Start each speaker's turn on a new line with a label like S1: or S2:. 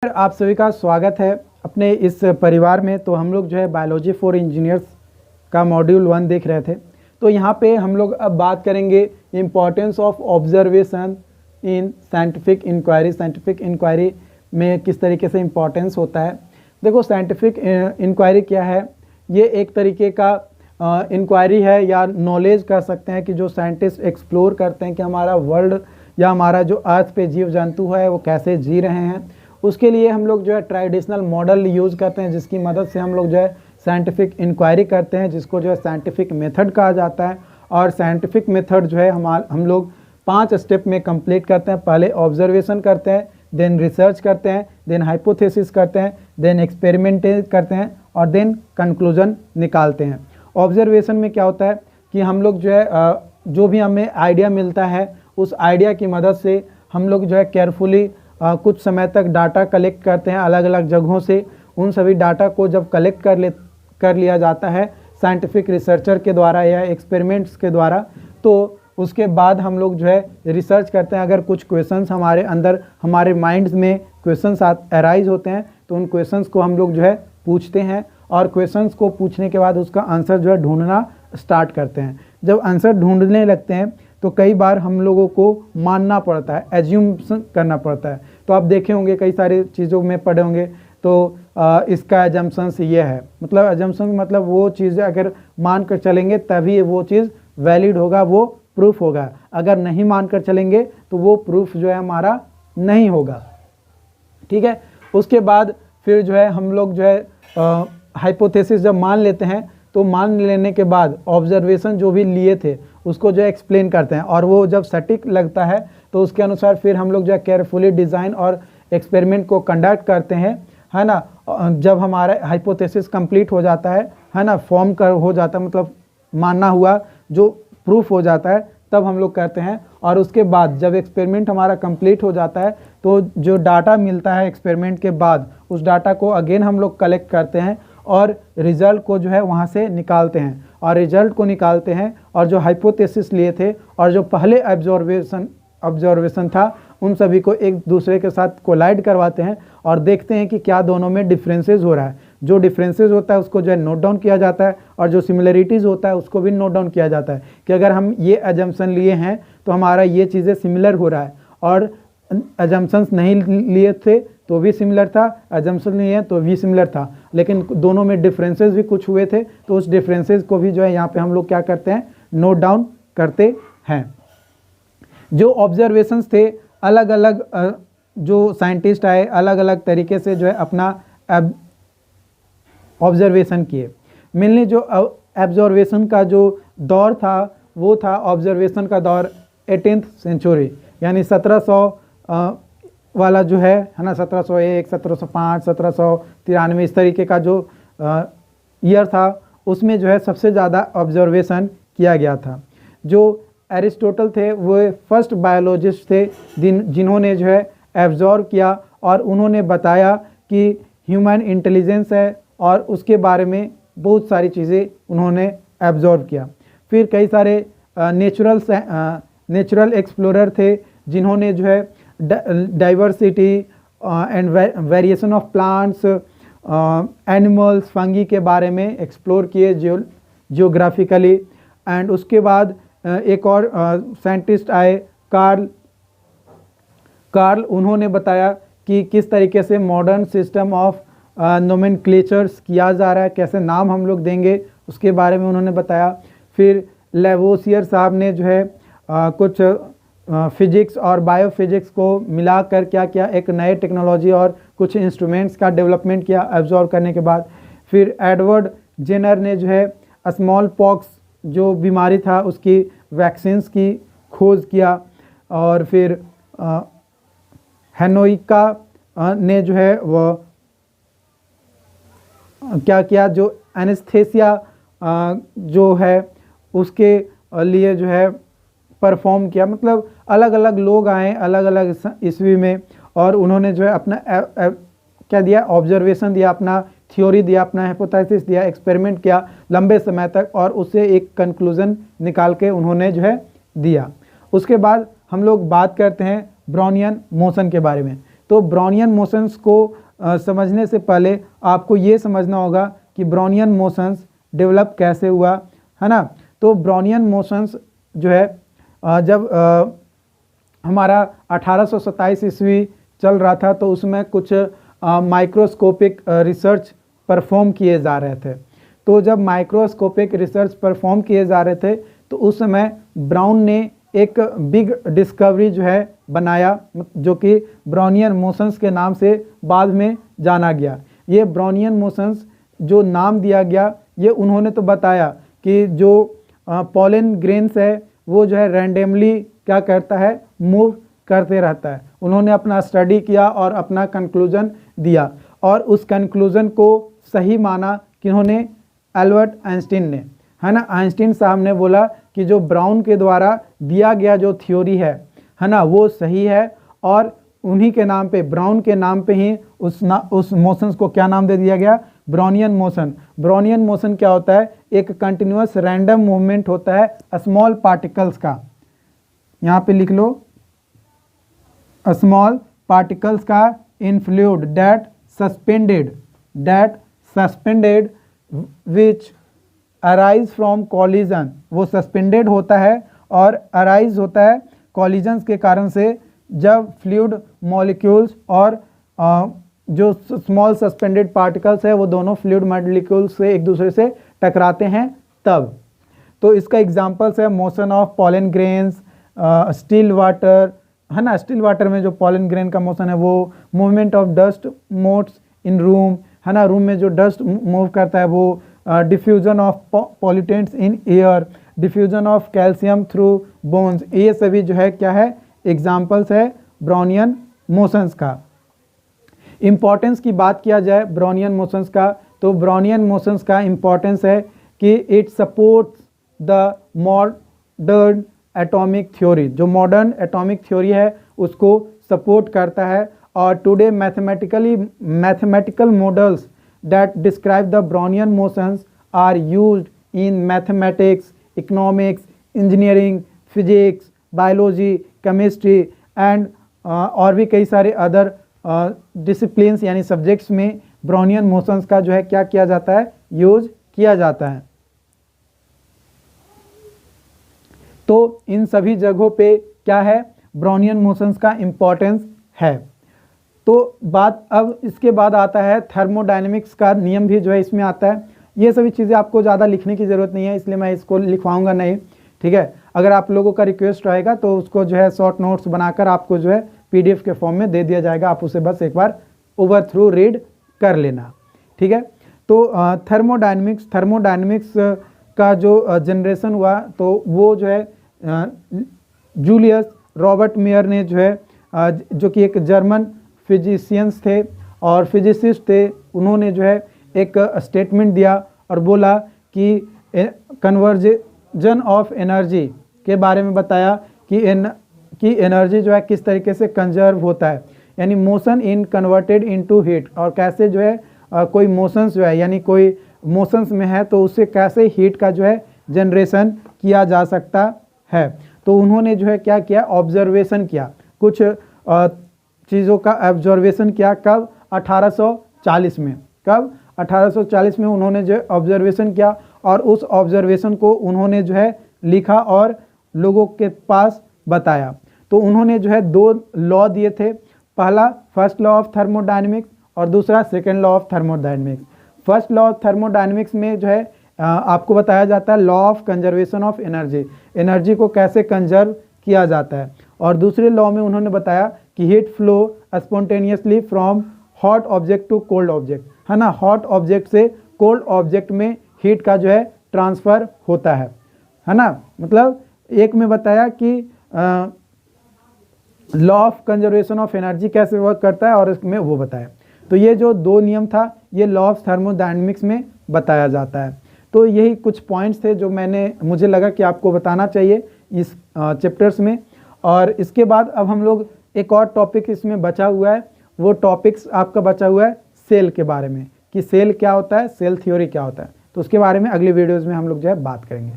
S1: आप सभी का स्वागत है अपने इस परिवार में। तो हम लोग जो है बायोलॉजी फॉर इंजीनियर्स का मॉड्यूल 1 देख रहे थे। तो यहाँ पे हम लोग अब बात करेंगे importance of observation in scientific inquiry. Scientific inquiry में किस तरीके से इम्पॉर्टेंस होता है। देखो, साइंटिफिक इंक्वायरी क्या है, ये एक तरीके का इंक्वायरी है या नॉलेज कह सकते हैं कि जो साइंटिस्ट एक्सप्लोर करते हैं कि हमारा वर्ल्ड या हमारा जो अर्थ पे जीव जंतु है वो कैसे जी रहे हैं। उसके लिए हम लोग जो है ट्रेडिशनल मॉडल यूज़ करते हैं, जिसकी मदद से हम लोग जो है साइंटिफिक इंक्वायरी करते हैं, जिसको जो है साइंटिफिक मेथड कहा जाता है। और साइंटिफिक मेथड जो है हम लोग 5 स्टेप में कंप्लीट करते हैं। पहले ऑब्जर्वेशन करते हैं, देन रिसर्च करते हैं, देन हाइपोथेसिस करते हैं, देन एक्सपेरिमेंट करते हैं और देन कंक्लूजन निकालते हैं। ऑब्जर्वेशन में क्या होता है कि हम लोग जो है जो भी हमें आइडिया मिलता है उस आइडिया की मदद से हम लोग जो है केयरफुली कुछ समय तक डाटा कलेक्ट करते हैं अलग अलग जगहों से। उन सभी डाटा को जब कलेक्ट कर लिया जाता है साइंटिफिक रिसर्चर के द्वारा या एक्सपेरिमेंट्स के द्वारा, तो उसके बाद हम लोग जो है रिसर्च करते हैं। अगर कुछ क्वेश्चंस हमारे अंदर हमारे माइंड्स में क्वेश्चंस अराइज होते हैं तो उन क्वेश्चंस को हम लोग जो है पूछते हैं और क्वेश्चंस को पूछने के बाद उसका आंसर जो है ढूंढना स्टार्ट करते हैं। जब आंसर ढूंढने लगते हैं तो कई बार हम लोगों को मानना पड़ता है, एज्यूम करना पड़ता है। तो आप देखे होंगे कई सारी चीज़ों में पढ़े होंगे तो इसका एजम्पशंस ये है, मतलब एजम्पशन मतलब वो चीज़ें अगर मान कर चलेंगे तभी वो चीज़ वैलिड होगा, वो प्रूफ होगा। अगर नहीं मान कर चलेंगे तो वो प्रूफ जो है हमारा नहीं होगा। ठीक है, उसके बाद फिर जो है हम लोग जो है हाइपोथेसिस जब मान लेते हैं तो मान लेने के बाद ऑब्जर्वेशन जो भी लिए थे उसको जो है एक्सप्लेन करते हैं और वो जब सटीक लगता है तो उसके अनुसार फिर हम लोग जो है केयरफुली डिज़ाइन और एक्सपेरिमेंट को कंडक्ट करते हैं, है ना। जब हमारा हाइपोथेसिस कंप्लीट हो जाता है ना, फॉर्म कर हो जाता है, मतलब मानना हुआ जो प्रूफ हो जाता है, तब हम लोग करते हैं। और उसके बाद जब एक्सपेरिमेंट हमारा कंप्लीट हो जाता है तो जो डाटा मिलता है एक्सपेरिमेंट के बाद उस डाटा को अगेन हम लोग कलेक्ट करते हैं और रिजल्ट को जो है वहाँ से निकालते हैं। और रिजल्ट को निकालते हैं और जो हाइपोथेसिस लिए थे और जो पहले ऑब्जर्वेशन था उन सभी को एक दूसरे के साथ कोलाइड करवाते हैं और देखते हैं कि क्या दोनों में डिफरेंसेस हो रहा है। जो डिफरेंसेस होता है उसको जो है नोट डाउन किया जाता है और जो सिमिलरिटीज़ होता है उसको भी नोट डाउन किया जाता है कि अगर हम ये एजम्पशन लिए हैं तो हमारा ये चीज़ें सिमिलर हो रहा है, और एजम्पशंस नहीं लिए थे तो भी सिमिलर था, एजम्पशन लिए हैं तो भी सिमिलर था, लेकिन दोनों में डिफरेंसेस भी कुछ हुए थे। तो उस डिफरेंसेस को भी जो है यहाँ पे हम लोग क्या करते हैं, नोट डाउन करते हैं। जो ऑब्जर्वेशंस थे अलग अलग जो साइंटिस्ट आए अलग अलग तरीके से जो है अपना ऑब्जर्वेशन किए। मेनली जो ऑब्जर्वेशन का जो दौर था वो था ऑब्जर्वेशन का दौर 18th सेंचुरी, यानी 1700 वाला जो है ना, 1701, 1705, 1793 इस तरीके का जो ईयर था उसमें जो है सबसे ज़्यादा ऑब्जर्वेशन किया गया था। जो एरिस्टोटल थे वो फर्स्ट बायोलॉजिस्ट थे जिन्होंने जो है एब्जॉर्व किया और उन्होंने बताया कि ह्यूमन इंटेलिजेंस है और उसके बारे में बहुत सारी चीज़ें उन्होंने एब्जॉर्व किया। फिर कई सारे नेचुरल एक्सप्लोरर थे जिन्होंने जो है diversity and variation of plants, animals, fungi के बारे में एक्सप्लोर किए जियोग्राफिकली। एंड उसके बाद एक और साइंटिस्ट आए कार्ल, उन्होंने बताया कि किस तरीके से मॉडर्न सिस्टम ऑफ नोमेनक्लेचर्स किया जा रहा है, कैसे नाम हम लोग देंगे उसके बारे में उन्होंने बताया। फिर लेवोसियर साहब ने जो है कुछ फिजिक्स और बायोफिजिक्स को मिलाकर क्या किया, एक नए टेक्नोलॉजी और कुछ इंस्ट्रूमेंट्स का डेवलपमेंट किया एब्जॉर्व करने के बाद। फिर एडवर्ड जेनर ने जो है स्मॉल पॉक्स जो बीमारी था उसकी वैक्सीन्स की खोज किया। और फिर हेनोइका ने जो है वह क्या किया, जो एनेस्थेसिया जो है उसके लिए जो है परफॉर्म किया। मतलब अलग अलग लोग आए अलग अलग ईस्वी में और उन्होंने जो है अपना क्या दिया, ऑब्जर्वेशन दिया, अपना थ्योरी दिया, अपना हाइपोथेसिस दिया, एक्सपेरिमेंट किया लंबे समय तक और उससे एक कंक्लूजन निकाल के उन्होंने जो है दिया। उसके बाद हम लोग बात करते हैं ब्राउनियन मोशन के बारे में। तो ब्राउनियन मोशंस को समझने से पहले आपको ये समझना होगा कि ब्राउनियन मोशंस डेवलप कैसे हुआ, है ना। तो ब्राउनियन मोशंस जो है जब हमारा 1827 ईस्वी चल रहा था तो उसमें कुछ माइक्रोस्कोपिक रिसर्च परफॉर्म किए जा रहे थे। तो जब माइक्रोस्कोपिक रिसर्च परफॉर्म किए जा रहे थे तो उस समय ब्राउन ने एक बिग डिस्कवरी जो है बनाया, जो कि ब्राउनियन मोशंस के नाम से बाद में जाना गया। ये ब्राउनियन मोशंस जो नाम दिया गया, ये उन्होंने तो बताया कि जो पॉलन ग्रेन्स है वो जो है रैंडमली क्या करता है, मूव करते रहता है। उन्होंने अपना स्टडी किया और अपना कंक्लूजन दिया, और उस कंक्लूजन को सही माना किन्होंने, एल्बर्ट आइंस्टीन ने, है ना। आइंस्टीन साहब ने बोला कि जो ब्राउन के द्वारा दिया गया जो थ्योरी है ना, वो सही है, और उन्हीं के नाम पे, ब्राउन के नाम पे ही उस मोशंस को क्या नाम दे दिया गया, ब्राउनियन मोशन। ब्राउनियन मोशन क्या होता है, एक कंटिन्यूअस रैंडम मूवमेंट होता है स्मॉल पार्टिकल्स का, यहाँ पे लिख लो, स्मॉल पार्टिकल्स का इन fluid that suspended which arise from collision. वो सस्पेंडेड होता है और अराइज होता है कॉलिजन्स के कारण से, जब फ्लूइड मॉलिक्यूल्स और जो स्मॉल सस्पेंडेड पार्टिकल्स है वो दोनों फ्लूइड मॉलिक्यूल्स से एक दूसरे से टकराते हैं तब। तो इसका एग्जांपल्स है motion of pollen grains, still water, है ना। स्टिल वाटर में जो पॉलन ग्रेन का मोशन है वो, movement of dust motes in room, है ना, रूम में जो डस्ट मूव करता है वो, diffusion of pollutants in air, diffusion of calcium through bones. ये सभी जो है क्या है, एग्जाम्पल्स है ब्राउनियन मोशंस का। इम्पॉर्टेंस की बात किया जाए ब्राउनियन मोशंस का, तो ब्राउनियन मोशंस का इम्पॉर्टेंस है कि it supports the modern atomic theory. जो मॉडर्न एटॉमिक थ्योरी है उसको सपोर्ट करता है, और today mathematical models that describe the Brownian motions are used in mathematics, economics, engineering, physics, biology, chemistry and और भी कई सारे अदर डिसिप्लिन्स यानी सब्जेक्ट्स में ब्राउनियन मोशंस का जो है क्या किया जाता है, यूज किया जाता है। तो इन सभी जगहों पे क्या है, ब्राउनियन मोशंस का इम्पोर्टेंस है। तो बात अब इसके बाद आता है थर्मोडायनेमिक्स का नियम भी जो है इसमें आता है। ये सभी चीज़ें आपको ज़्यादा लिखने की ज़रूरत नहीं है, इसलिए मैं इसको लिखवाऊंगा नहीं, ठीक है। अगर आप लोगों का रिक्वेस्ट रहेगा तो उसको जो है शॉर्ट नोट्स बनाकर आपको जो है PDF के फॉर्म में दे दिया जाएगा, आप उसे बस एक बार ओवर थ्रू रीड कर लेना, ठीक है। तो थर्मोडायनेमिक्स का जो जनरेशन हुआ तो वो जो है जूलियस रॉबर्ट मेयर ने जो है जो कि एक जर्मन फिजिशियंस थे और फिजिसिस्ट थे, उन्होंने जो है एक स्टेटमेंट दिया और बोला कि कन्वर्जन ऑफ एनर्जी के बारे में बताया कि एनर्जी जो है किस तरीके से कंजर्व होता है, यानी motion in converted into heat, और कैसे जो है कोई मोशंस जो है यानी कोई मोशंस में है तो उससे कैसे हीट का जो है जनरेशन किया जा सकता है। तो उन्होंने जो है क्या किया, ऑब्जर्वेशन किया, कुछ चीज़ों का ऑब्जर्वेशन किया। कब, 1840 में। कब, 1840 में उन्होंने जो ऑब्जर्वेशन किया और उस ऑब्जर्वेशन को उन्होंने जो है लिखा और लोगों के पास बताया। तो उन्होंने जो है 2 लॉ दिए थे, पहला फर्स्ट लॉ ऑफ थर्मोडायनेमिक्स और दूसरा second law of thermodynamics. First law of thermodynamics में जो है आपको बताया जाता है law of conservation of energy, energy को कैसे कंजर्व किया जाता है। और दूसरे लॉ में उन्होंने बताया कि heat flow spontaneously from hot object to cold object, है ना, हॉट ऑब्जेक्ट से कोल्ड ऑब्जेक्ट में हीट का जो है ट्रांसफ़र होता है ना। मतलब एक में बताया कि law of conservation of energy कैसे वर्क करता है और इसमें वो बताया। तो ये जो 2 नियम था ये लॉ ऑफ थर्मोडायनेमिक्स में बताया जाता है। तो यही कुछ पॉइंट्स थे जो मुझे लगा कि आपको बताना चाहिए इस चैप्टर्स में। और इसके बाद अब हम लोग एक और टॉपिक इसमें बचा हुआ है, वो टॉपिक्स आपका बचा हुआ है सेल के बारे में, कि सेल क्या होता है, सेल थ्योरी क्या होता है। तो उसके बारे में अगली वीडियोज़ में हम लोग जो है बात करेंगे।